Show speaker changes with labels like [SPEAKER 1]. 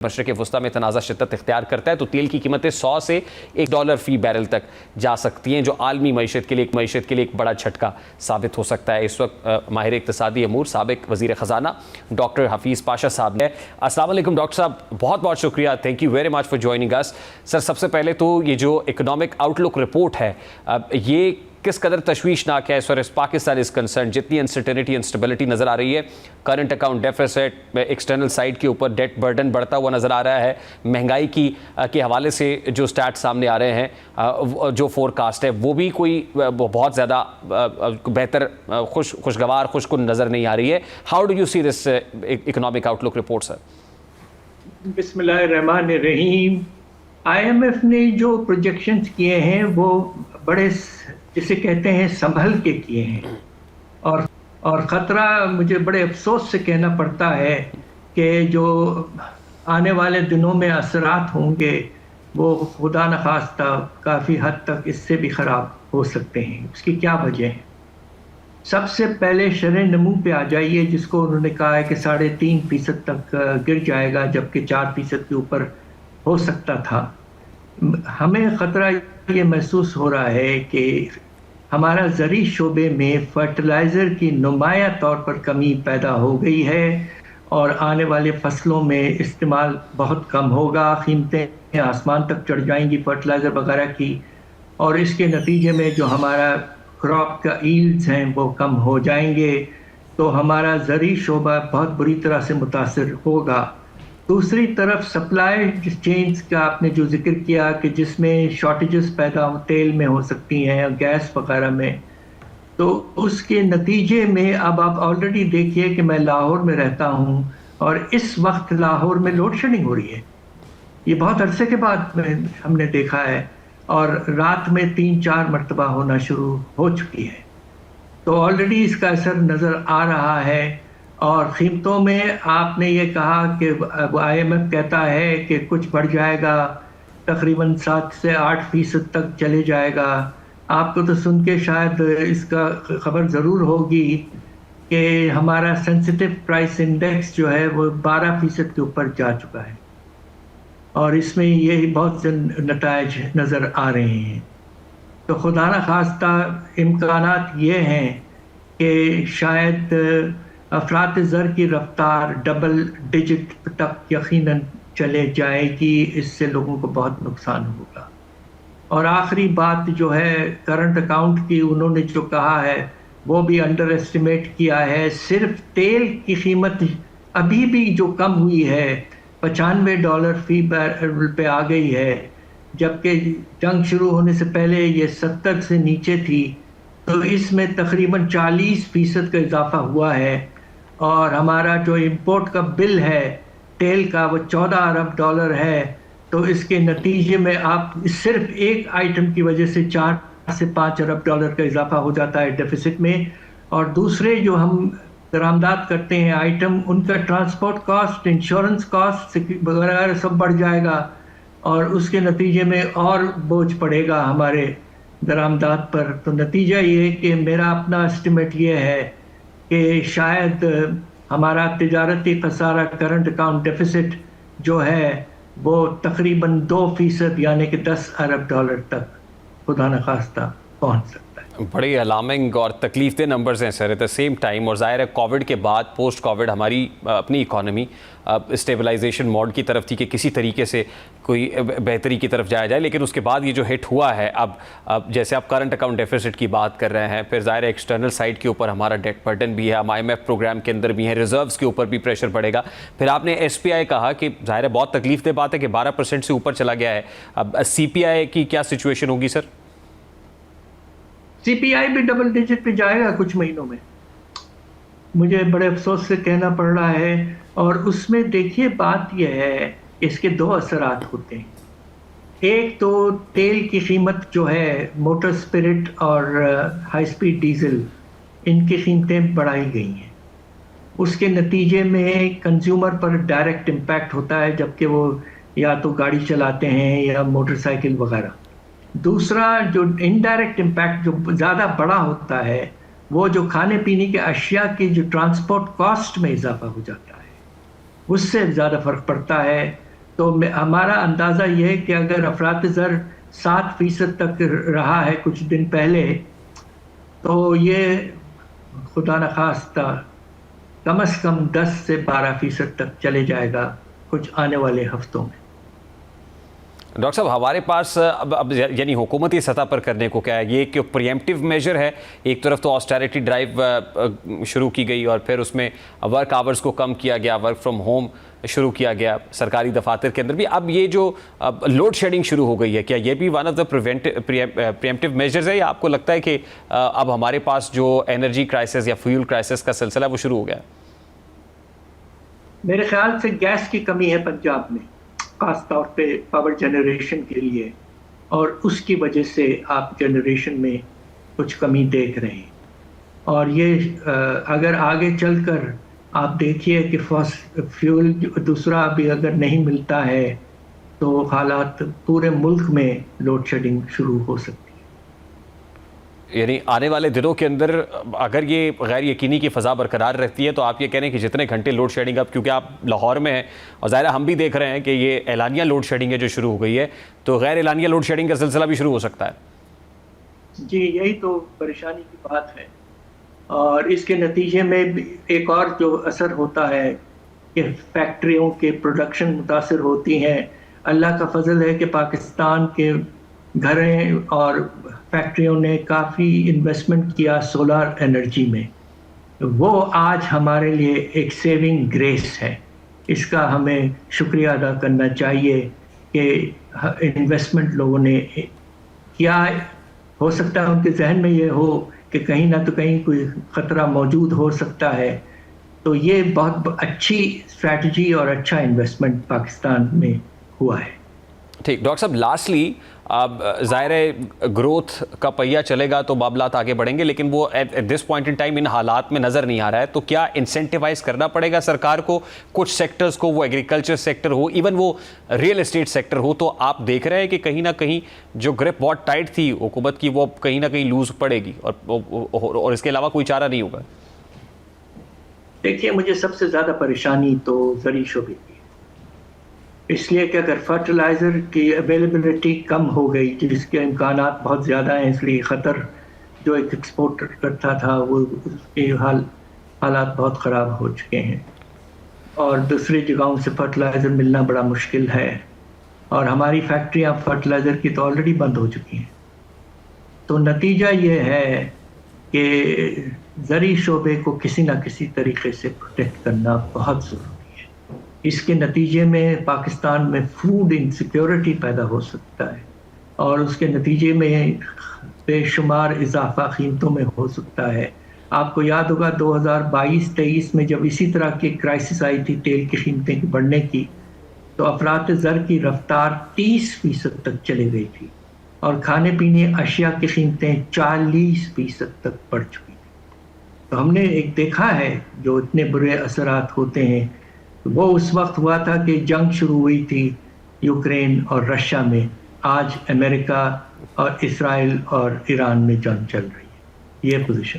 [SPEAKER 1] مشرق وسطیٰ میں تنازع شدت اختیار کرتا ہے تو تیل کی قیمتیں $100 سے $1 فی بیرل تک جا سکتی ہیں، جو عالمی معیشت کے لیے ایک بڑا جھٹکا ثابت ہو سکتا ہے۔ اس وقت ماہر اقتصادی امور سابق وزیر خزانہ ڈاکٹر حفیظ پاشا صاحب نے۔ السلام علیکم ڈاکٹر صاحب، بہت بہت شکریہ، thank you very much for joining اس۔ سر، سب سے پہلے تو یہ جو اکنامک آؤٹ لک رپورٹ ہے یہ کس قدر تشویشناک ہے اس وقت پاکستان از کنسرن؟ جتنی انسرٹینٹی انسٹیبلٹی نظر آ رہی ہے، current account deficit, external side کے اوپر ڈیٹ برڈن بڑھتا ہوا نظر آ رہا ہے، مہنگائی کے حوالے سے جو سٹیٹ سامنے آ رہے ہیں، جو فور کاسٹ ہے وہ بھی کوئی بہت زیادہ بہتر خوشگوار خوشکن نظر نہیں آ رہی ہے۔ How do you see this economic outlook report sir?
[SPEAKER 2] بسم اللہ الرحمن الرحیم۔ آئی ایم ایف نے جو پروجیکشنز کیے ہیں وہ بڑے جسے کہتے ہیں سنبھل کے کیے ہیں، اور خطرہ مجھے بڑے افسوس سے کہنا پڑتا ہے کہ جو آنے والے دنوں میں اثرات ہوں گے وہ خدا نخواستہ کافی حد تک اس سے بھی خراب ہو سکتے ہیں۔ اس کی کیا وجہ ہے؟ سب سے پہلے شرح نمو پہ آ جائیے، جس کو انہوں نے کہا ہے کہ 3.5% تک گر جائے گا، جبکہ 4% کے اوپر ہو سکتا تھا۔ ہمیں خطرہ یہ محسوس ہو رہا ہے کہ ہمارا زرعی شعبے میں فرٹیلائزر کی نمایاں طور پر کمی پیدا ہو گئی ہے، اور آنے والے فصلوں میں استعمال بہت کم ہوگا، قیمتیں آسمان تک چڑھ جائیں گی فرٹیلائزر وغیرہ کی، اور اس کے نتیجے میں جو ہمارا کراپ کا ایلڈز ہیں وہ کم ہو جائیں گے، تو ہمارا زرعی شعبہ بہت بری طرح سے متاثر ہوگا۔ دوسری طرف سپلائی چینز کا آپ نے جو ذکر کیا کہ جس میں شارٹیجز پیدا تیل میں ہو سکتی ہیں، گیس وغیرہ میں، تو اس کے نتیجے میں اب آپ آلریڈی دیکھیے کہ میں لاہور میں رہتا ہوں اور اس وقت لاہور میں لوڈ شیڈنگ ہو رہی ہے۔ یہ بہت عرصے کے بعد ہم نے دیکھا ہے، اور رات میں 3-4 مرتبہ ہونا شروع ہو چکی ہے، تو آلریڈی اس کا اثر نظر آ رہا ہے۔ اور قیمتوں میں آپ نے یہ کہا کہ آئی ایم ایف کہتا ہے کہ کچھ بڑھ جائے گا، تقریباً 7 سے 8% تک چلے جائے گا۔ آپ کو تو سن کے شاید اس کا خبر ضرور ہوگی کہ ہمارا سینسٹیو پرائس انڈیکس جو ہے وہ 12% کے اوپر جا چکا ہے، اور اس میں یہ بہت سے نتائج نظر آ رہے ہیں۔ تو خدا نخواستہ امکانات یہ ہیں کہ شاید افراط زر کی رفتار ڈبل ڈیجٹ تک یقیناً چلے جائے گی، اس سے لوگوں کو بہت نقصان ہوگا۔ اور آخری بات جو ہے کرنٹ اکاؤنٹ کی، انہوں نے جو کہا ہے وہ بھی انڈر ایسٹیمیٹ کیا ہے۔ صرف تیل کی قیمت ابھی بھی جو کم ہوئی ہے $95 فی بیرل پہ آ گئی ہے، جبکہ جنگ شروع ہونے سے پہلے یہ 70 سے نیچے تھی، تو اس میں تقریباً 40% کا اضافہ ہوا ہے۔ اور ہمارا جو امپورٹ کا بل ہے تیل کا وہ $14 ارب ہے، تو اس کے نتیجے میں آپ صرف ایک آئٹم کی وجہ سے $4 سے $5 ارب کا اضافہ ہو جاتا ہے ڈیفیسٹ میں، اور دوسرے جو ہم درآمدات کرتے ہیں آئٹم، ان کا ٹرانسپورٹ کاسٹ، انشورنس کاسٹ وغیرہ سب بڑھ جائے گا، اور اس کے نتیجے میں اور بوجھ پڑے گا ہمارے درآمدات پر۔ تو نتیجہ یہ کہ میرا اپنا اسٹیمیٹ یہ ہے کہ شاید ہمارا تجارتی خسارہ کرنٹ اکاؤنٹ ڈیفیسٹ جو ہے وہ تقریباً 2% یعنی کہ $10 ارب تک خدا نخواستہ پہنچ سکتا ہے۔
[SPEAKER 1] بڑی الارمنگ اور تکلیف دہ نمبرز ہیں سر ایٹ دا سیم ٹائم، اور ظاہر ہے کووڈ کے بعد پوسٹ کووڈ ہماری اپنی اکانومی اسٹیبلائزیشن موڈ کی طرف تھی کہ کسی طریقے سے کوئی بہتری کی طرف جایا جائے، لیکن اس کے بعد یہ جو ہٹ ہوا ہے اب جیسے آپ کرنٹ اکاؤنٹ ڈیفیسٹ کی بات کر رہے ہیں، پھر ظاہر ہے ایکسٹرنل سائڈ کے اوپر ہمارا ڈیٹ برڈن بھی ہے، ہم آئی ایم ایف پروگرام کے اندر بھی ہیں، ریزروز کے اوپر بھی پریشر پڑے گا، پھر آپ نے ایس پی آئی کہا کہ ظاہر ہے بہت تکلیف دہ بات ہے کہ 12% سے اوپر چلا گیا ہے، اب سی پی آئی کی کیا سچویشن ہوگی سر؟
[SPEAKER 2] سی پی آئی بھی ڈبل ڈیجٹ پہ جائے گا کچھ مہینوں میں، مجھے بڑے افسوس سے کہنا پڑ رہا ہے۔ اور اس میں دیکھیے بات یہ ہے کہ اس کے 2 اثرات ہوتے ہیں۔ ایک تو تیل کی قیمت جو ہے، موٹر اسپرٹ اور ہائی سپیڈ ڈیزل، ان کی قیمتیں بڑھائی گئی ہیں، اس کے نتیجے میں کنزیومر پر ڈائریکٹ امپیکٹ ہوتا ہے، جبکہ وہ یا تو گاڑی چلاتے ہیں یا موٹر سائیکل وغیرہ۔ دوسرا جو انڈائریکٹ امپیکٹ جو زیادہ بڑا ہوتا ہے وہ جو کھانے پینے کے اشیاء کی جو ٹرانسپورٹ کاسٹ میں اضافہ ہو جاتا ہے، اس سے زیادہ فرق پڑتا ہے۔ تو ہمارا اندازہ یہ ہے کہ اگر افراط زر 7% تک رہا ہے کچھ دن پہلے، تو یہ خدا نخواستہ کم از کم 10 سے 12% تک چلے جائے گا کچھ آنے والے ہفتوں میں۔
[SPEAKER 1] ڈاکٹر صاحب ہمارے پاس اب یعنی حکومتی سطح پر کرنے کو کیا ہے؟ یہ ایک پریمپٹیو میجر ہے، ایک طرف تو آسٹیرٹی ڈرائیو شروع کی گئی اور پھر اس میں ورک آورز کو کم کیا گیا، ورک فرام ہوم شروع کیا گیا سرکاری دفاتر کے اندر بھی۔ اب یہ جو لوڈ شیڈنگ شروع ہو گئی ہے، کیا یہ بھی one of the pre-emptive measures ہے، یا آپ کو لگتا ہے کہ اب ہمارے پاس جو انرجی کرائسس یا فیول کرائسس کا سلسلہ وہ شروع ہو گیا؟
[SPEAKER 2] میرے خیال سے گیس کی کمی ہے پنجاب میں، خاص طور پہ پاور جنریشن کے لیے، اور اس کی وجہ سے آپ جنریشن میں کچھ کمی دیکھ رہے ہیں۔ اور یہ اگر آگے چل کر آپ دیکھیے کہ فیول دوسرا بھی اگر نہیں ملتا ہے تو حالات پورے ملک میں لوڈ شیڈنگ شروع ہو سکتی ہے۔
[SPEAKER 1] یعنی آنے والے دنوں کے اندر اگر یہ غیر یقینی کی فضا برقرار رہتی ہے تو آپ یہ کہہ رہے ہیں کہ جتنے گھنٹے لوڈ شیڈنگ، اب کیونکہ آپ لاہور میں ہیں اور ظاہر ہم بھی دیکھ رہے ہیں کہ یہ اعلانیہ لوڈ شیڈنگ ہے جو شروع ہو گئی ہے، تو غیر اعلانیہ لوڈ شیڈنگ کا سلسلہ بھی شروع ہو سکتا ہے؟
[SPEAKER 2] جی، یہی تو پریشانی کی بات ہے، اور اس کے نتیجے میں ایک اور جو اثر ہوتا ہے کہ فیکٹریوں کے پروڈکشن متاثر ہوتی ہیں۔ اللہ کا فضل ہے کہ پاکستان کے گھریں اور فیکٹریوں نے کافی انویسٹمنٹ کیا سولار انرجی میں، وہ آج ہمارے لیے ایک سیونگ گریس ہے۔ اس کا ہمیں شکریہ ادا کرنا چاہیے کہ انویسٹمنٹ لوگوں نے کیا۔ ہو سکتا ہے ان کے ذہن میں یہ ہو کہ کہیں نہ تو کہیں کوئی خطرہ موجود ہو سکتا ہے، تو یہ بہت اچھی اسٹریٹجی اور اچھا انویسٹمنٹ پاکستان میں ہوا ہے۔
[SPEAKER 1] ٹھیک ڈاکٹر صاحب، لاسٹلی اب ظاہر ہے گروتھ کا پہیہ چلے گا تو معاملات آگے بڑھیں گے، لیکن وہ at this point in time ان حالات میں نظر نہیں آ رہا ہے، تو کیا انسینٹیوائز کرنا پڑے گا سرکار کو کچھ سیکٹرز کو، وہ ایگریکلچر سیکٹر ہو، ایون وہ ریئل اسٹیٹ سیکٹر ہو؟ تو آپ دیکھ رہے ہیں کہ کہیں نہ کہیں جو گرپ بہت ٹائٹ تھی حکومت کی وہ کہیں نہ کہیں لوز پڑے گی اور اس کے علاوہ کوئی چارہ نہیں ہوگا؟
[SPEAKER 2] دیکھیے، مجھے سب سے زیادہ پریشانی تو زرعی شعبے کی ہے، اس لیے کہ اگر فرٹیلائزر کی اویلیبلٹی کم ہو گئی، جس کے امکانات بہت زیادہ ہیں، اس لیے خطر جو ایک ایکسپورٹ کرتا تھا وہ اس کے حالات بہت خراب ہو چکے ہیں، اور دوسری جگہوں سے فرٹیلائزر ملنا بڑا مشکل ہے، اور ہماری فیکٹریاں فرٹیلائزر کی تو آلریڈی بند ہو چکی ہیں۔ تو نتیجہ یہ ہے کہ زرعی شعبے کو کسی نہ کسی طریقے سے پروٹیکٹ کرنا بہت ضروری ہے۔ اس کے نتیجے میں پاکستان میں فوڈ انسیکیورٹی پیدا ہو سکتا ہے، اور اس کے نتیجے میں بے شمار اضافہ قیمتوں میں ہو سکتا ہے۔ آپ کو یاد ہوگا 2022-23 میں جب اسی طرح کی کرائسس آئی تھی تیل کی قیمتیں بڑھنے کی، تو افراط زر کی رفتار 30% تک چلی گئی تھی، اور کھانے پینے اشیاء کی قیمتیں 40% تک بڑھ چکی تھیں۔ تو ہم نے ایک دیکھا ہے جو اتنے برے اثرات ہوتے ہیں، وہ اس وقت ہوا تھا کہ جنگ شروع ہوئی تھی یوکرین اور رشیا میں، آج امریکہ اور اسرائیل اور ایران میں جنگ چل رہی ہے۔ یہ پوزیشن